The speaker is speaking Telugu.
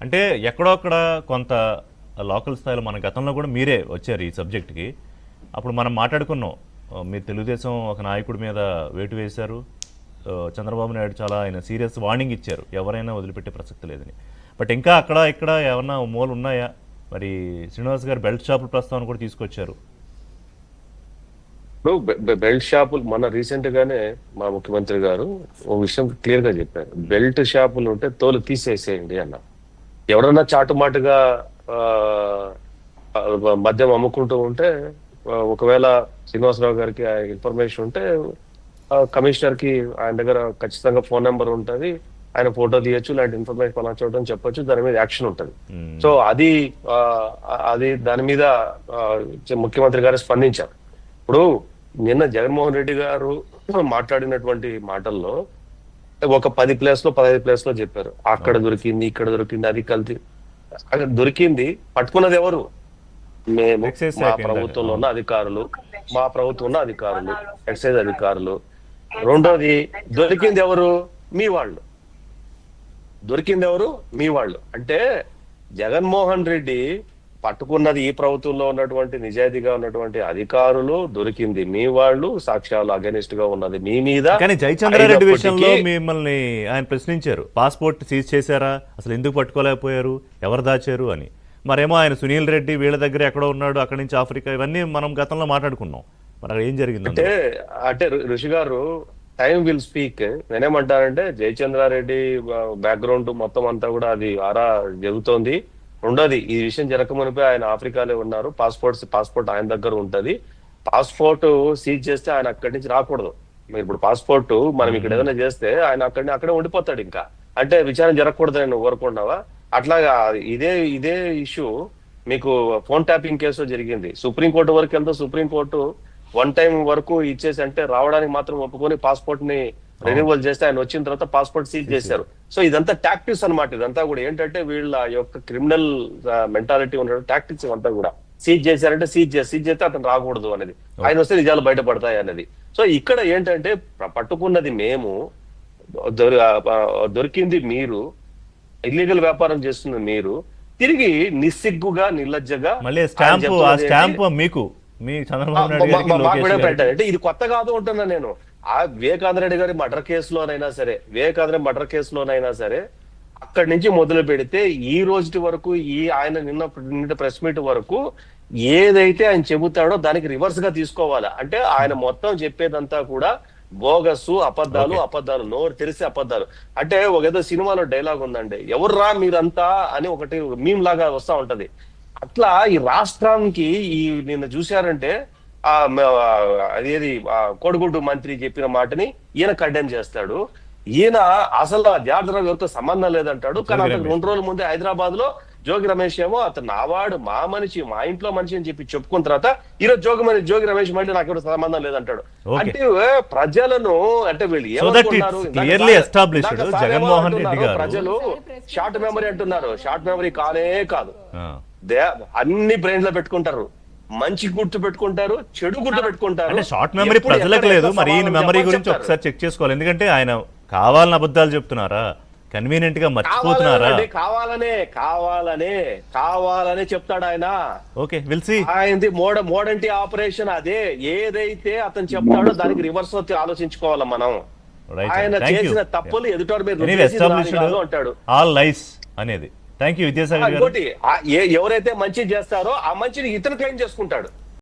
అంటే ఎక్కడో అక్కడ కొంత లోకల్ స్థాయిలో మన గతంలో కూడా మీరే వచ్చారు ఈ సబ్జెక్ట్కి. అప్పుడు మనం మాట్లాడుకున్నాం, మీరు తెలుగుదేశం ఒక నాయకుడి మీద వేటు వేశారు, చంద్రబాబు నాయుడు చాలా ఆయన సీరియస్ వార్నింగ్ ఇచ్చారు, ఎవరైనా వదిలిపెట్టే ప్రసక్తి లేదని. బట్ ఇంకా అక్కడ ఇక్కడ ఏమన్నా మూలు ఉన్నాయా? మరి శ్రీనివాస్ గారు బెల్ట్ షాపుల ప్రస్తావన కూడా తీసుకొచ్చారు. ఇప్పుడు బెల్ట్ షాపులు మన రీసెంట్ గానే మా ముఖ్యమంత్రి గారు ఓ విషయం క్లియర్ గా చెప్పారు. బెల్ట్ షాపులు ఉంటే తోలు తీసేసేయండి అన్న. ఎవరన్నా చాటుమాటుగా మద్యం అమ్ముకుంటూ ఉంటే, ఒకవేళ శ్రీనివాసరావు గారికి ఇన్ఫర్మేషన్ ఉంటే కమిషనర్ కి ఆయన దగ్గర ఖచ్చితంగా ఫోన్ నెంబర్ ఉంటుంది, ఆయన ఫోటో తీయచ్చు, ఇలాంటి ఇన్ఫర్మేషన్ పలా చూడడం చెప్పొచ్చు, దాని మీద యాక్షన్ ఉంటుంది. సో అది దాని మీద ముఖ్యమంత్రి గారు స్పందించారు. ఇప్పుడు నిన్న జగన్మోహన్ రెడ్డి గారు మాట్లాడినటువంటి మాటల్లో ఒక 10 ప్లేస్ లో 15 ప్లేస్ లో చెప్పారు. అక్కడ దొరికింది, ఇక్కడ దొరికింది, అది కల్తీ. అక్కడ దొరికింది పట్టుకున్నది ఎవరు? మేము, మా ప్రభుత్వంలో ఉన్న అధికారులు, ఎక్సైజ్ అధికారులు. రెండోది, దొరికింది ఎవరు? మీ వాళ్ళు. అంటే జగన్మోహన్ రెడ్డి పట్టుకున్నది ఈ ప్రభుత్వంలో ఉన్నటువంటి నిజాయితీగా ఉన్నటువంటి అధికారులు, దొరికింది మీ వాళ్ళు, సాక్ష్యాలు అగెనిస్ట్ గా ఉన్నది మీ మీద. కానీ జయచంద్రారెడ్డి విషయంలో మిమ్మల్ని ఆయన ప్రశ్నించారు, పాస్పోర్ట్ సీజ్ చేశారా, అసలు ఎందుకు పట్టుకోలేకపోయారు, ఎవరు దాచారు అని. మరేమో ఆయన సునీల్ రెడ్డి వీళ్ళ దగ్గర ఎక్కడో ఉన్నాడు, అక్కడి నుంచి ఆఫ్రికా, ఇవన్నీ మనం గతంలో మాట్లాడుకున్నాం. మరి అక్కడ ఏం జరిగింది అంటే ఋషి గారు, టైం విల్ స్పీక్. నేనేమంటానంటే జయచంద్రారెడ్డి బ్యాక్గ్రౌండ్ మొత్తం అంతా కూడా అది ఆరా జరుగుతోంది. ఉండదు, ఈ విషయం జరగకమునిపై ఆయన ఆఫ్రికాలో ఉన్నారు, పాస్పోర్ట్ ఆయన దగ్గర ఉంటది. పాస్పోర్ట్ సీజ్ చేస్తే ఆయన అక్కడి నుంచి రాకూడదు. మీరు ఇప్పుడు పాస్పోర్ట్ మనం ఇక్కడ ఏదైనా చేస్తే ఆయన అక్కడే ఉండిపోతాడు. ఇంకా అంటే విచారణ జరగకూడదని నువ్వు కోరుకున్నావా? అట్లాగా ఇదే ఇష్యూ మీకు ఫోన్ ట్యాపింగ్ కేసులో జరిగింది. సుప్రీంకోర్టు వరకు వెళ్తే సుప్రీంకోర్టు 1 టైం వరకు ఇచ్చేసి, అంటే రావడానికి మాత్రం ఒప్పుకొని పాస్పోర్ట్ ని రెన్యువల్ చేస్తే ఆయన వచ్చిన తర్వాత పాస్పోర్ట్ సీజ్ చేశారు. సో ఇదంతా టాక్టిక్స్ అన్నమాట. ఇదంతా కూడా ఏంటంటే వీళ్ళ యొక్క క్రిమినల్ మెంటాలిటీ ఉన్న టాక్టిక్స్ ఇవంతా కూడా. సీజ్ చేశారంటే సీజ్ చేస్తే అతను రాకూడదు అనేది, ఆయన వస్తే నిజాలు బయటపడతాయి అనేది. సో ఇక్కడ ఏంటంటే పట్టుకున్నది మేము, దొరికింది మీరు, ఇల్లీగల్ వ్యాపారం చేస్తున్నది మీరు, తిరిగి నిస్సిగ్గుగా నిర్లజ్జగా అంటే ఇది కొత్త కాదు అంటున్నా నేను. ఆ వివేకానంద రెడ్డి గారి మర్డర్ కేసులోనైనా సరే అక్కడి నుంచి మొదలు పెడితే ఈ రోజు వరకు, ఆయన నిన్న ప్రెస్ మీట్ వరకు ఏదైతే ఆయన చెబుతాడో దానికి రివర్స్ గా తీసుకోవాలా. అంటే ఆయన మొత్తం చెప్పేదంతా కూడా బోగస్సు, అబద్ధాలు, నోరు తెరిసే అబద్ధాలు. అంటే ఏదో సినిమాలో డైలాగ్ ఉందండి, ఎవర్రా మీరంతా అని ఒకటి మీమ్ లాగా వస్తా ఉంటది. అట్లా ఈ రాష్ట్రానికి నిన్న చూశారంటే అదేది కోడిగుడ్డు మంత్రి చెప్పిన మాటని ఈయన కండెమ్ చేస్తాడు. ఈయన అసలు జార్జరావు ఎవరితో సంబంధం లేదంటాడు. కానీ అతను 2 రోజుల ముందే హైదరాబాద్ లో జోగి రమేష్ ఏమో అతను నావాడు, మా మనిషి, మా ఇంట్లో మనిషి అని చెప్పి చెప్పుకున్న తర్వాత ఈరోజు జోగి రమేష్ మళ్ళీ నాకు ఎవరు సంబంధం లేదంటాడు. అంటే ప్రజలను, అంటే వీళ్ళు ఏమనుకున్నారు, ప్రజలు షార్ట్ మెమరీ అంటున్నారు. షార్ట్ మెమరీ కాదు, అన్ని బ్రెయిన్ లో పెట్టుకుంటారు. మంచి గుర్తు పెట్టుకుంటారు, చెడు గుర్తు పెట్టుకుంటారు. అంటే షార్ట్ మెమరీ ప్రజలకు లేదు. మరి ఈయన మెమరీ గురించి ఒకసారి చెక్ చేసుకోవాలి. ఎందుకంటే ఆయన కావాలని అబద్ధాలు చెప్తున్నారా, కన్వీనియంట్ గా మర్చిపోతున్నారా? కావాలనే చెప్తాడు ఆయన. Okay, will see. ఆయనది మోడంటి ఆపరేషన్. అదే ఏదైతే అతను చెప్తాడో దానికి రివర్స్ ఆలోచించుకోవాలి మనం. ఆయన చేసిన తప్పులు ఎదుటోడి మీద అంటాడు ఆల్ లైస్ అనేది. థ్యాంక్ యూ విద్యాసాగర్ గారు. ఎవరైతే మంచి చేస్తారో ఆ మంచిని ఇతను క్లెయిమ్ చేసుకుంటాడు.